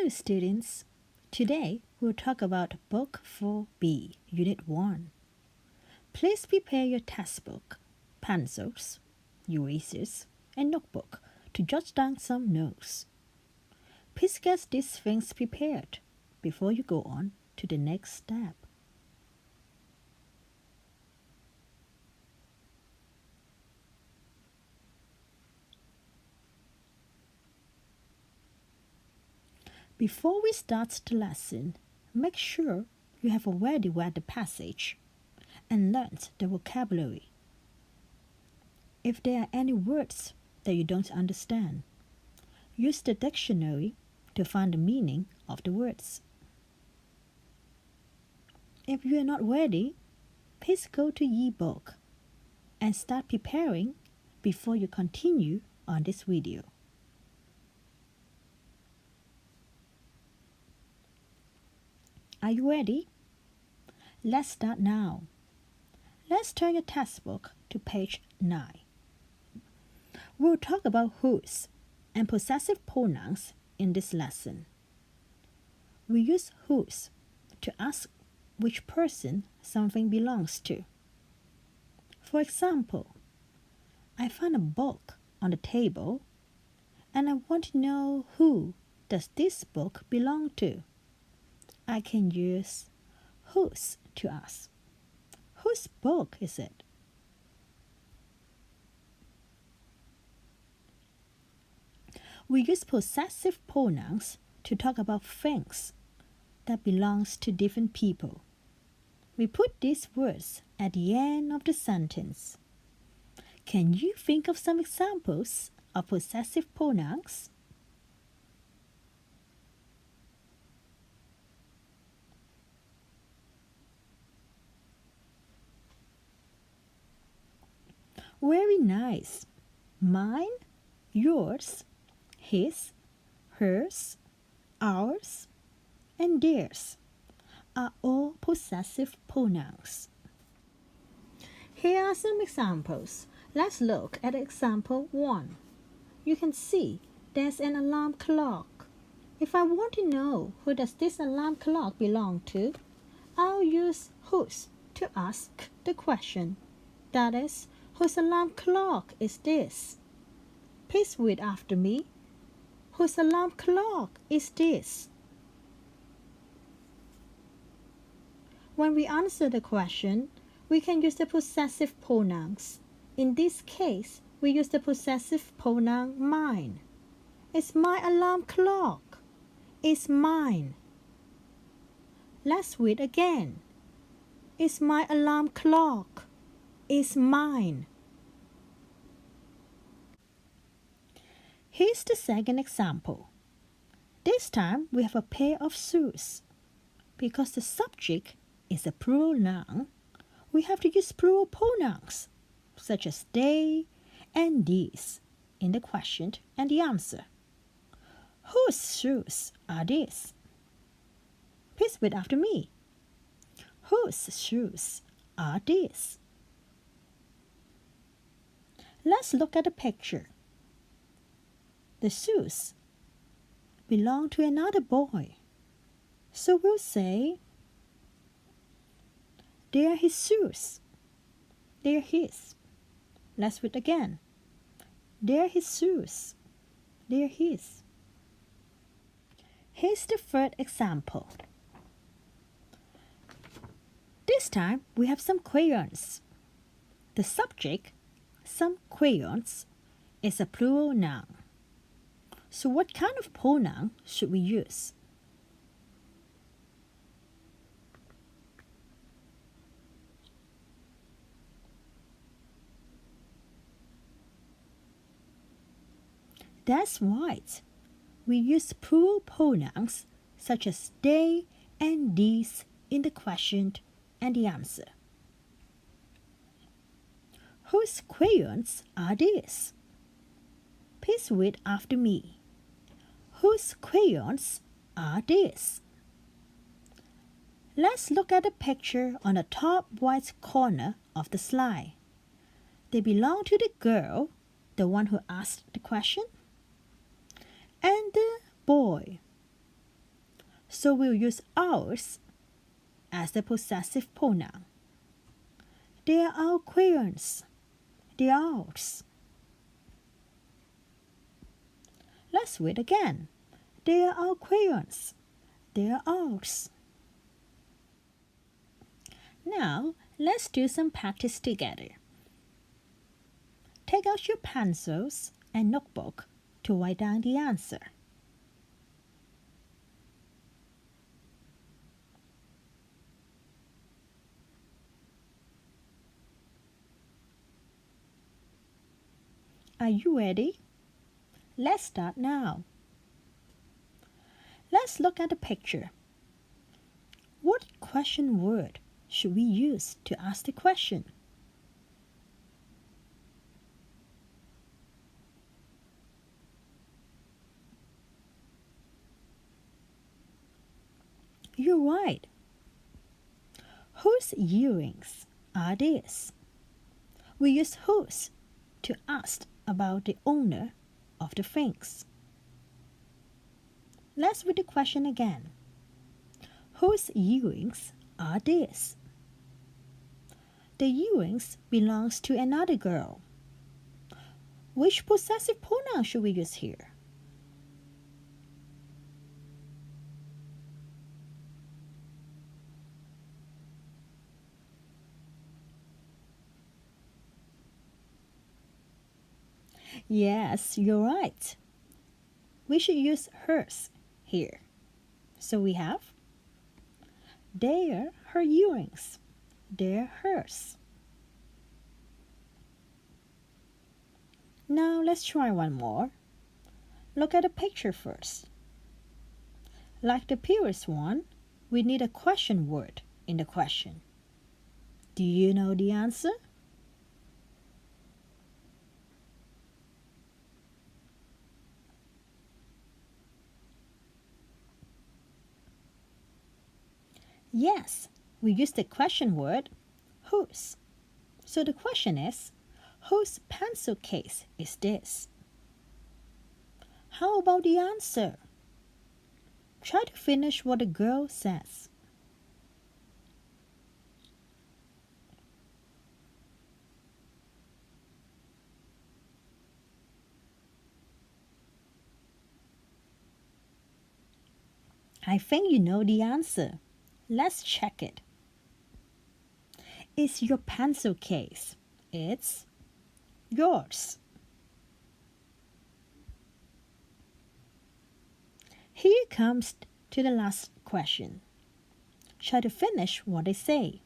Hello students! Today we'll talk about Book 4B, Unit 1. Please prepare your textbook, pencils, erasers, and notebook to jot down some notes. Please get these things prepared before you go on to the next step. Before we start the lesson, make sure you have already read the passage and learned the vocabulary. If there are any words that you don't understand, use the dictionary to find the meaning of the words. If you are not ready, please go to e-book and start preparing before you continue on this video. Are you ready? Let's start now. Let's turn your textbook to page 9. We'll talk about whose and possessive pronouns in this lesson. We use whose to ask which person something belongs to. For example, I found a book on the table and I want to know who does this book belong to. I can use whose to ask. Whose book is it? We use possessive pronouns to talk about things that belongs to different people. We put these words at the end of the sentence. Can you think of some examples of possessive pronouns? Very nice. Mine, yours, his, hers, ours, and theirs are all possessive pronouns. Here are some examples. Let's look at example 1. You can see there's an alarm clock. If I want to know who does this alarm clock belong to, I'll use whose to ask the question. That is, whose alarm clock is this? Please read after me. Whose alarm clock is this? When we answer the question, we can use the possessive pronouns. In this case, we use the possessive pronoun mine. It's my alarm clock. It's mine. Let's read again. It's my alarm clock. It's mine. Here's the second example. This time we have a pair of shoes. Because the subject is a plural noun, we have to use plural pronouns such as they and these in the question and the answer. Whose shoes are these? Please read after me. Whose shoes are these? Let's look at the picture. The shoes belong to another boy. So we'll say, they are his shoes. They are his. Let's read again. They are his shoes. They are his. Here's the third example. This time we have some crayons. The subject, some crayons, is a plural noun. So what kind of pronoun should we use? That's right. We use plural pronouns such as they and these in the question and the answer. Whose crayons are these? Please read after me. Whose crayons are these? Let's look at the picture on the top right corner of the slide. They belong to the girl, the one who asked the question, and the boy, so we'll use ours as the possessive pronoun. They're our crayons. They're ours. Let's read again. They're our crayons. They're ours. Now, let's do some practice together. Take out your pencils and notebook to write down the answer. Are you ready? Let's start now. Let's look at the picture. What question word should we use to ask the question? You're right. Whose earrings are these? We use whose to ask about the owner of the things. Let's read the question again. Whose earrings are these? The earrings belongs to another girl. Which possessive pronoun should we use here? Yes, you're right. We should use hers here. So we have, they're her earrings. They're hers. Now let's try one more. Look at the picture first. Like the previous one, we need a question word in the question. Do you know the answer? Yes, we use the question word whose. So the question is, whose pencil case is this? How about the answer? Try to finish what the girl says. I think you know the answer. Let's check it. It's your pencil case. It's yours. Here comes to the last question. Try to finish what they say.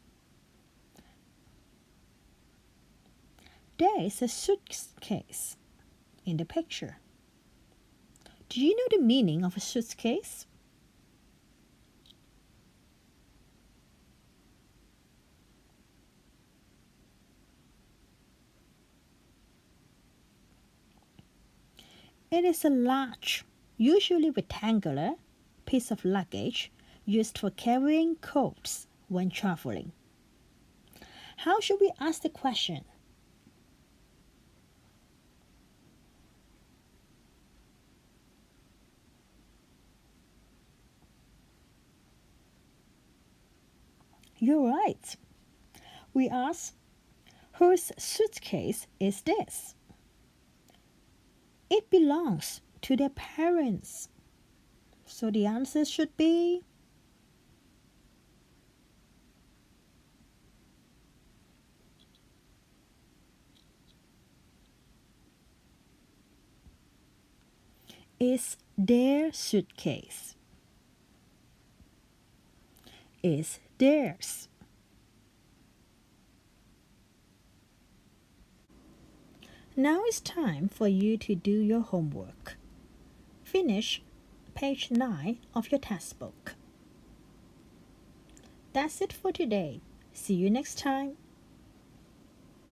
There is a suitcase in the picture. Do you know the meaning of a suitcase? It is a large, usually rectangular, piece of luggage used for carrying coats when traveling. How should we ask the question? You're right. We ask, whose suitcase is this? It belongs to their parents. So the answer should be is their suitcase. Is theirs. Now it's time for you to do your homework. Finish page 9 of your textbook. That's it for today. See you next time.